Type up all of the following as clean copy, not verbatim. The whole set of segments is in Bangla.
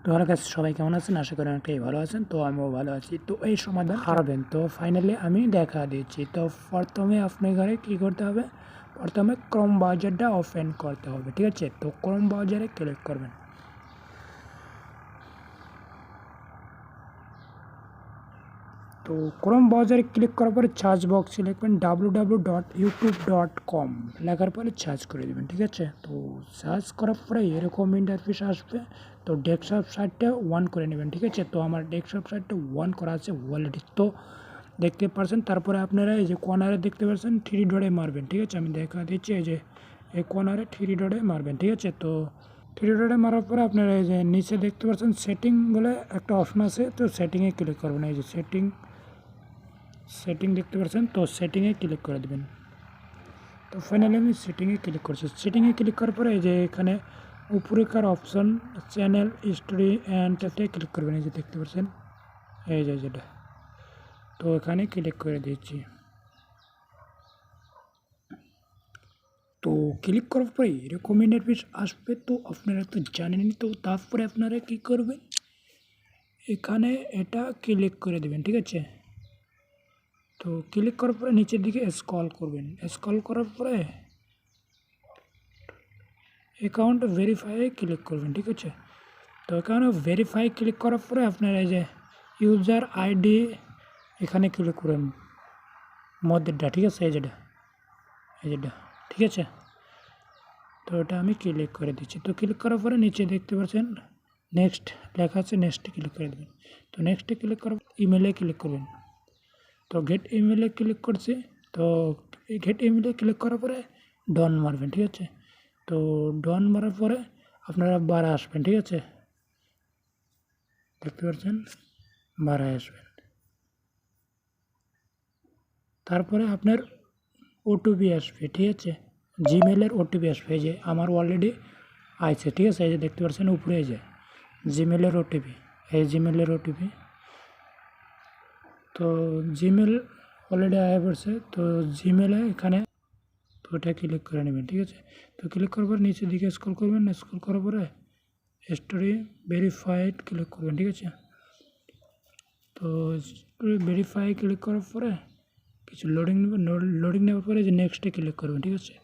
তোমার কাছে সবাই কেমন আছেন? আশা করি অনেকটাই ভালো আছেন। তো আমিও ভালো আছি। তো এই সমাধান হারাবেন, তো ফাইনালি আমি দেখা দিচ্ছি। তো প্রথমে আপনার ঘরে কী করতে হবে, প্রথমে ক্রোম ব্রাউজারটা ওপেন করতে হবে, ঠিক আছে? তো ক্রোম ব্রাউজারে ক্লিক করবেন। তো ক্রোম ব্রাউজারে ক্লিক করার পরে সার্চ বক্সে লিখবেন www.youtube.com লেখার পরে সার্চ করে দেবেন, ঠিক আছে? তো সার্চ করার পরে এরকম ইন্টারফেস আসবে। তো ডেস্কটপ সাইটটা অন করে নেবেন, ঠিক আছে? তো আমার ডেস্কটপ সাইটটা অন করা আছে অলরেডি, তো দেখতে পাচ্ছেন। তারপরে আপনারা এই যে কর্নারে দেখতে পাচ্ছেন থ্রি ডটে মারবেন, ঠিক আছে? আমি দেখা দিচ্ছি, এই যে এই কর্নারে থ্রি ডটে মারবেন, ঠিক আছে? তো থ্রি ডটে মারার পরে আপনারা এই যে নিচে দেখতে পাচ্ছেন সেটিং বলে একটা অপশন আছে, তো সেটিংয়ে ক্লিক করবেন। এই যে সেটিং দেখতে পাচ্ছেন, তো সেটিংয়ে ক্লিক করে দেবেন। তো ফাইনালি আমি সেটিংয়ে ক্লিক করছি। সেটিংয়ে ক্লিক করার পরে এই যে এখানে উপরেকার অপশন চ্যানেল স্টোরি অ্যান্ডটাতে ক্লিক করবেন। এই যে দেখতে পাচ্ছেন, এই যে যেটা, তো এখানে ক্লিক করে দিচ্ছি। তো ক্লিক করার পরে এরকম ইন্টারফেস আসবে, তো আপনারা তো জানেনই। তো তারপরে আপনারা কী করবেন, এখানে এটা ক্লিক করে দেবেন, ঠিক আছে? তো ক্লিক করার পরে নিচের দিকে স্ক্রল করবেন। স্ক্রল করার পরে অ্যাকাউন্ট ভেরিফাই ক্লিক করবেন, ঠিক আছে? তো এখানে ভেরিফাই ক্লিক করার পরে আপনারা এই যে ইউজার আইডি এখানে ক্লিক করবেন মধ্যেরটা, ঠিক আছে? এই যেটা ঠিক আছে? তো এটা আমি ক্লিক করে দিচ্ছি। তো ক্লিক করার পরে নিচে দেখতে পাচ্ছেন নেক্সট লেখা আছে, নেক্সটে ক্লিক করে দেবেন। তো নেক্সটে ক্লিক করার ইমেলে ক্লিক করবেন। তো গেট ইমেলে ক্লিক করছি। তো গেট ইমেলে ক্লিক করার পরে ডন মারবেন, ঠিক আছে? তো ডন মারার পরে আপনারা বাড়া আসবেন, ঠিক আছে? দেখতে পাচ্ছেন বাড়ায় আসবেন। তারপরে আপনার ওটিপি আসবে, ঠিক আছে? জিমেলের ওটিপি আসবে। এই যে আমার অলরেডি আছে, ঠিক আছে? এই যে দেখতে পাচ্ছেন উপরে এই যে জিমেলের ওটিপি, এই জিমেলের ওটিপি। তো জিমেল অলরেডি আয়া পড়ছে। তো জিমেলে এখানে তো ওটা ক্লিক করে নেবেন, ঠিক আছে? তো ক্লিক করার পর নিচের দিকে স্ক্রল করবেন। স্ক্রল করার পরে স্টোরি ভেরিফাইড ক্লিক করবেন, ঠিক আছে? তো স্টোরি ভেরিফাই ক্লিক করার পরে কিছু লোডিং নেবেন। লোডিং নেওয়ার পরে যে নেক্সটে ক্লিক করবেন, ঠিক আছে?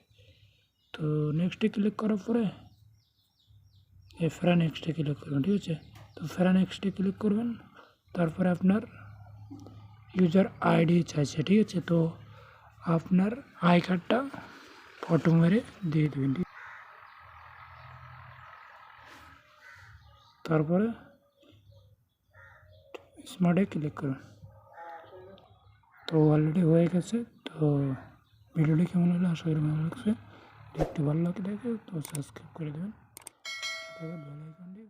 তো নেক্সটে ক্লিক করার পরে ফেরা নেক্সটে ক্লিক করবেন, ঠিক আছে? তো ফেরা নেক্সটে ক্লিক করবেন। তারপরে আপনার ইউজার আইডি চাইছে, ঠিক আছে? তো আপনার আই কার্ডটা ফটো মেরে দিয়ে দেবেন, ঠিক? তারপরে স্মার্টে ক্লিক করুন। তো অলরেডি হয়ে গেছে। তো ভিডিওটি কেমন হলো আশা করি ভালো লাগছে। দেখতে ভালো লাগে তো সাবস্ক্রাইব করে দেবেন। বেল আইকনটি